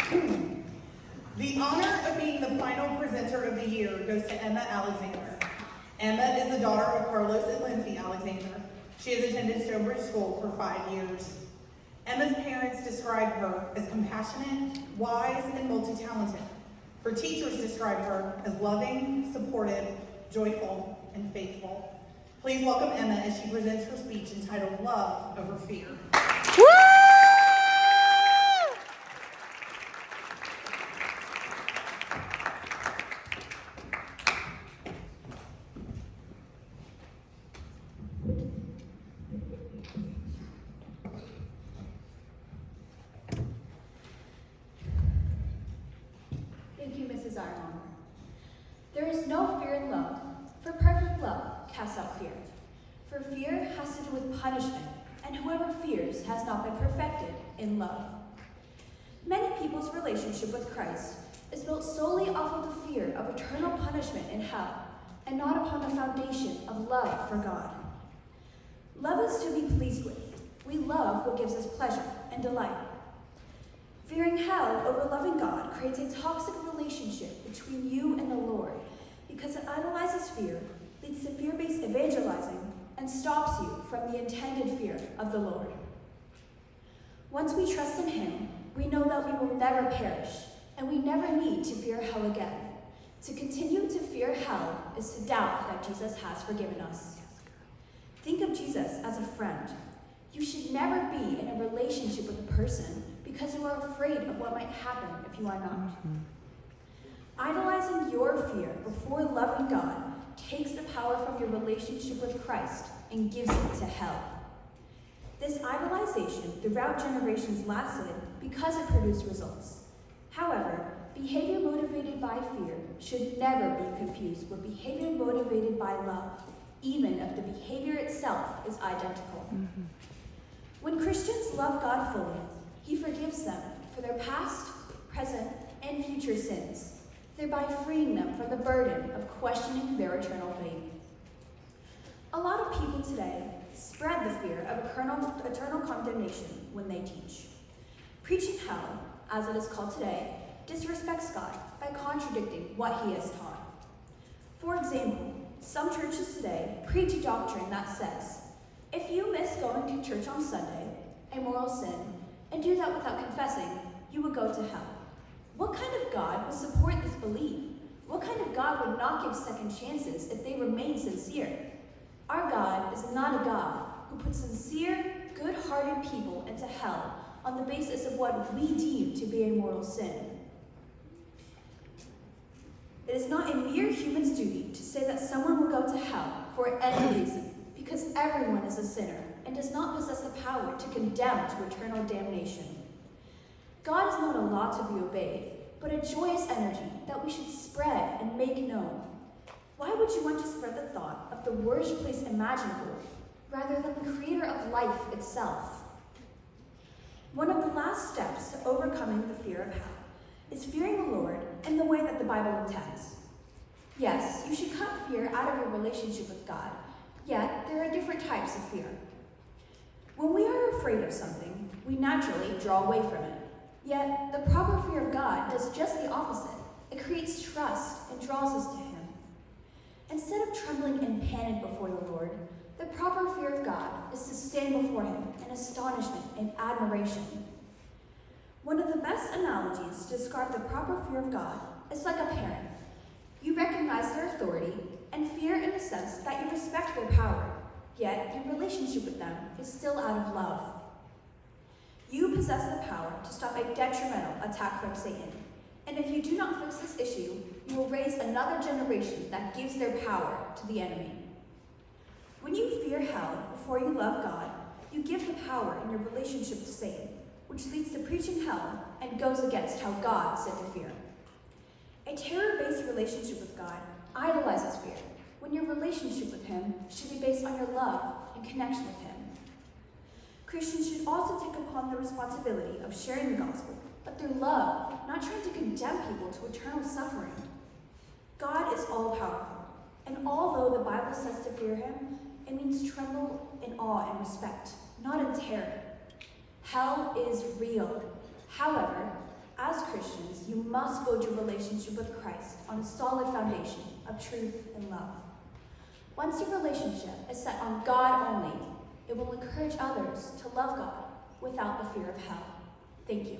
The honor of being the final presenter of the year goes to Emma Alexander. Emma is the daughter of Carlos and Lindsay Alexander. She has attended Stonebridge School for 5 years. Emma's parents describe her as compassionate, wise, and multi-talented. Her teachers describe her as loving, supportive, joyful, and faithful. Please welcome Emma as she presents her speech entitled Love Over Fear. Woo! Thank you, Mrs. Armon. There is no fear in love, for perfect love casts out fear. For fear has to do with punishment, and whoever fears has not been perfected in love. Many people's relationship with Christ is built solely off of the fear of eternal punishment in hell, and not upon the foundation of love for God. Love is to be pleased with. We love what gives us pleasure and delight. Fearing hell over loving God creates a toxic relationship between you and the Lord because it idolizes fear, leads to fear-based evangelizing, and stops you from the intended fear of the Lord. Once we trust in Him, we know that we will never perish, and we never need to fear hell again. To continue to fear hell is to doubt that Jesus has forgiven us. Think of Jesus as a friend. You should never be in a relationship with a person because you are afraid of what might happen if you are not. Idolizing your fear before loving God takes the power from your relationship with Christ and gives it to hell. This idolization throughout generations lasted because it produced results. However, behavior motivated by fear should never be confused with behavior motivated by love, even if the behavior itself is identical. When Christians love God fully, He forgives them for their past, present, and future sins, thereby freeing them from the burden of questioning their eternal fate. A lot of people today spread the fear of eternal condemnation when they teach. Preaching hell, as it is called today, disrespects God by contradicting what He has taught. For example, some churches today preach a doctrine that says, if you miss going to church on Sunday, a moral sin, and do that without confessing, you would go to hell. What kind of God would support this belief? What kind of God would not give second chances if they remain sincere? Our God is not a God who puts sincere, good-hearted people into hell on the basis of what we deem to be a mortal sin. It is not a mere human's duty to say that someone will go to hell for any reason, because everyone is a sinner and does not possess the power to condemn to eternal damnation. God is not a law to be obeyed, but a joyous energy that we should spread and make known. Why would you want to spread the thought of the worst place imaginable rather than the creator of life itself? One of the last steps to overcoming the fear of hell is fearing the Lord in the way that the Bible intends. Yes, you should cut fear out of your relationship with God, yet there are different types of fear. When we are afraid of something, we naturally draw away from it. Yet, the proper fear of God does just the opposite. It creates trust and draws us to Him. Instead of trembling in panic before the Lord, the proper fear of God is to stand before Him in astonishment and admiration. One of the best analogies to describe the proper fear of God is like a parent. You recognize their authority and fear in the sense that you respect their power, yet your relationship with them is still out of love. You possess the power to stop a detrimental attack from Satan, and if you do not fix this issue, you will raise another generation that gives their power to the enemy. When you fear hell before you love God, you give the power in your relationship to Satan, which leads to preaching hell and goes against how God said to fear. A terror-based relationship with God idolizes fear, when your relationship with Him should be based on your love and connection with Him. Christians should also take upon the responsibility of sharing the gospel, but through love, not trying to condemn people to eternal suffering. God is all-powerful, and although the Bible says to fear Him, it means tremble in awe and respect, not in terror. Hell is real. However, As Christians, you must build your relationship with Christ on a solid foundation of truth and love. Once your relationship is set on God only, it will encourage others to love God without the fear of hell. Thank you.